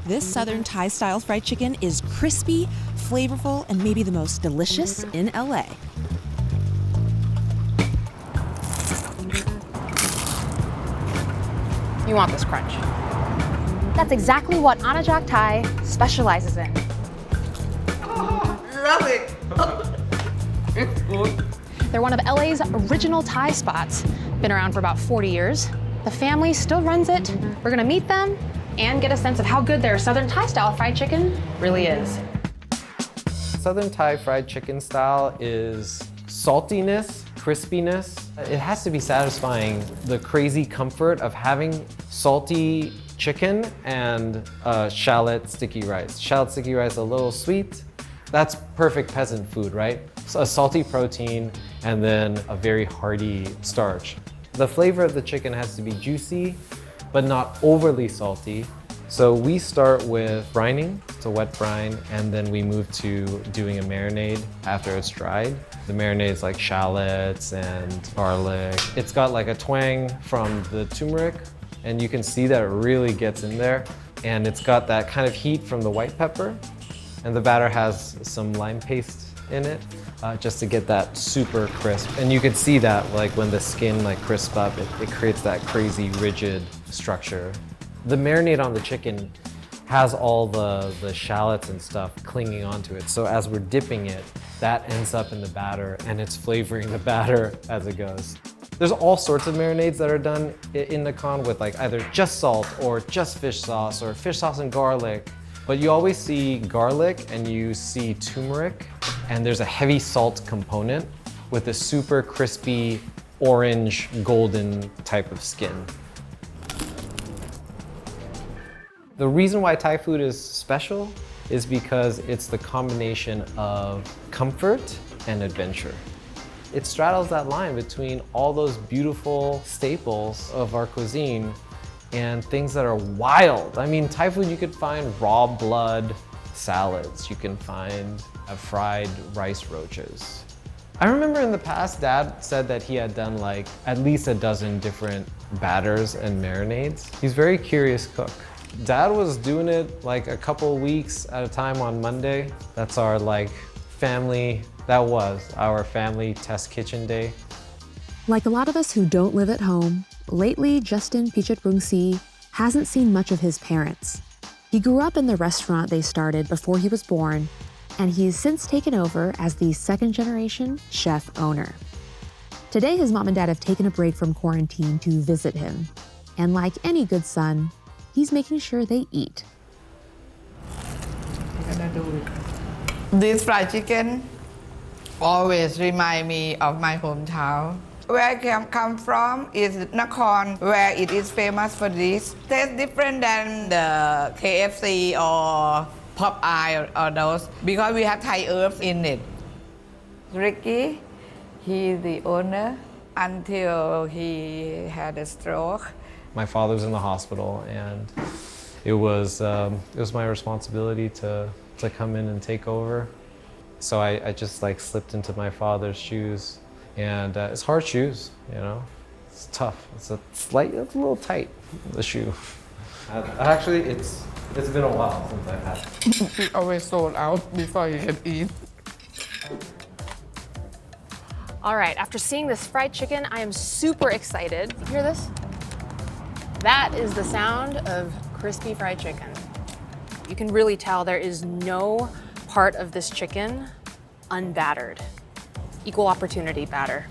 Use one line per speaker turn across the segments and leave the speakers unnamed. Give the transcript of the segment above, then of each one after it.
This Southern Thai style fried chicken is crispy, flavorful, and maybe the most delicious in LA.
You want this crunch. That's exactly what Anajak Thai specializes in.
Love it. It's good.
They're one of LA's original Thai spots. Been around for about 40 years. The family still runs it. We're gonna meet them and get a sense of how good their Southern Thai style fried chicken really is.
Southern Thai fried chicken style is saltiness, crispiness. It has to be satisfying the crazy comfort of having salty chicken and shallot sticky rice. Shallot sticky rice, a little sweet. That's perfect peasant food, right? So a salty protein and then a very hearty starch. The flavor of the chicken has to be juicy, but not overly salty. So we start with brining, it's a wet brine, and then we move to doing a marinade after it's dried. The marinade is like shallots and garlic. It's got like a twang from the turmeric, and you can see that it really gets in there. And it's got that kind of heat from the white pepper, and the batter has some lime paste in it, just to get that super crisp. And you can see that like when the skin like crisps up, it creates that crazy rigid structure. The marinade on the chicken has all the shallots and stuff clinging onto it. So as we're dipping it, that ends up in the batter and it's flavoring the batter as it goes. There's all sorts of marinades that are done in Nakhon with like either just salt or just fish sauce or fish sauce and garlic. But you always see garlic and you see turmeric, and there's a heavy salt component with a super crispy orange golden type of skin. The reason why Thai food is special is because it's the combination of comfort and adventure. It straddles that line between all those beautiful staples of our cuisine and things that are wild. I mean, Thai food, you could find raw blood salads. You can find fried rice roaches. I remember in the past, Dad said that he had done like at least a dozen different batters and marinades. He's a very curious cook. Dad was doing it like a couple weeks at a time on Monday. That's our like family, that was our family test kitchen day.
Like a lot of us who don't live at home, lately Justin Pichatrungsi hasn't seen much of his parents. He grew up in the restaurant they started before he was born, and he's since taken over as the second-generation chef owner. Today, his mom and dad have taken a break from quarantine to visit him. And like any good son, he's making sure they eat.
This fried chicken always remind me of my hometown. Where I come from is Nakhon, where it is famous for this. Tastes different than the KFC or Popeye or those, because we have Thai herbs in it. Ricky, he's the owner until he had a stroke.
My father's in the hospital, and it was my responsibility to come in and take over. So I just like slipped into my father's shoes, and it's hard shoes, you know. It's tough. It's a little tight, the shoe. Actually, it's been a while since I've had it.
He always sold out before he can eat.
All right, after seeing this fried chicken, I am super excited. You hear this? That is the sound of crispy fried chicken. You can really tell there is no part of this chicken unbattered. Equal opportunity batter.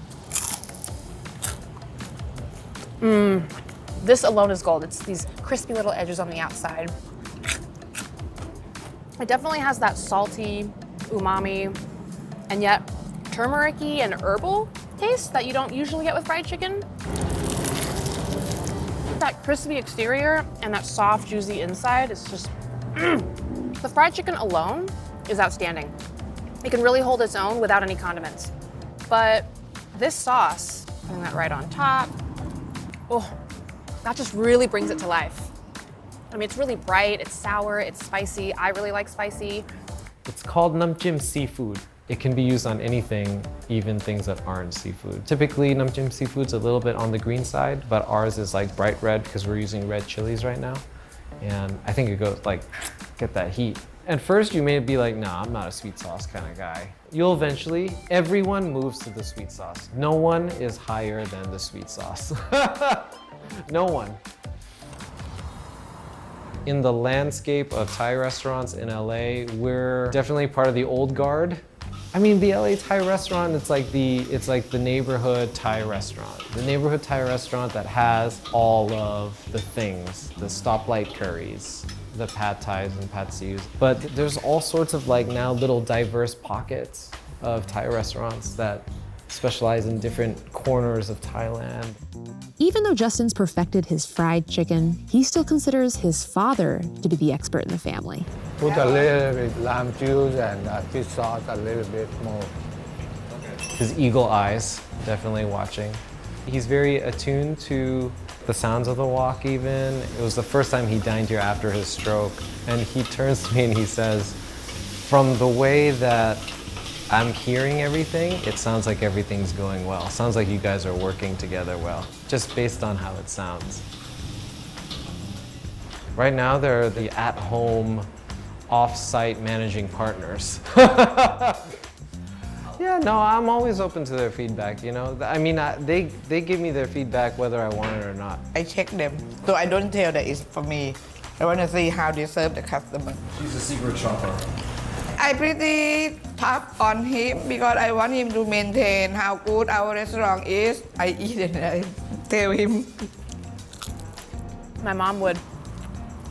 This alone is gold. It's these crispy little edges on the outside. It definitely has that salty umami and yet turmeric-y and herbal taste that you don't usually get with fried chicken. That crispy exterior and that soft, juicy inside is just, The fried chicken alone is outstanding. It can really hold its own without any condiments. But this sauce, putting that right on top, oh, that just really brings it to life. I mean, it's really bright, it's sour, it's spicy. I really like spicy.
It's called namjim seafood. It can be used on anything, even things that aren't seafood. Typically, namjim seafood's a little bit on the green side, but ours is like bright red because we're using red chilies right now. And I think it goes like, get that heat. At first you may be like, nah, I'm not a sweet sauce kind of guy. You'll eventually, everyone moves to the sweet sauce. No one is higher than the sweet sauce. No one. In the landscape of Thai restaurants in LA, we're definitely part of the old guard. I mean, the LA Thai restaurant, it's like the neighborhood Thai restaurant. The neighborhood Thai restaurant that has all of the things, the stoplight curries, the pad thais and pad sius. But there's all sorts of like now little diverse pockets of Thai restaurants that specialize in different corners of Thailand.
Even though Justin's perfected his fried chicken, he still considers his father to be the expert in the family.
Put a little bit lime juice and fish sauce a little bit more.
His eagle eyes, definitely watching. He's very attuned to the sounds of the wok even. It was the first time he dined here after his stroke. And he turns to me and he says, from the way that I'm hearing everything, it sounds like everything's going well. Sounds like you guys are working together well, just based on how it sounds. Right now, they're the at-home, off-site managing partners. Yeah, no, I'm always open to their feedback, you know? I mean, they give me their feedback whether I want it or not.
I check them, so I don't tell that it's for me. I want to see how they serve the customer.
She's a secret shopper.
I pretty tough on him because I want him to maintain how good our restaurant is. I eat and I tell him.
My mom would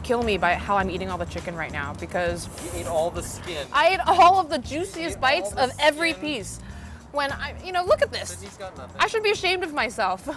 kill me by how I'm eating all the chicken right now because
You ate all the skin.
I ate all of the juiciest bites of every piece. When I, look at this.
He's got nothing.
I should be ashamed of myself.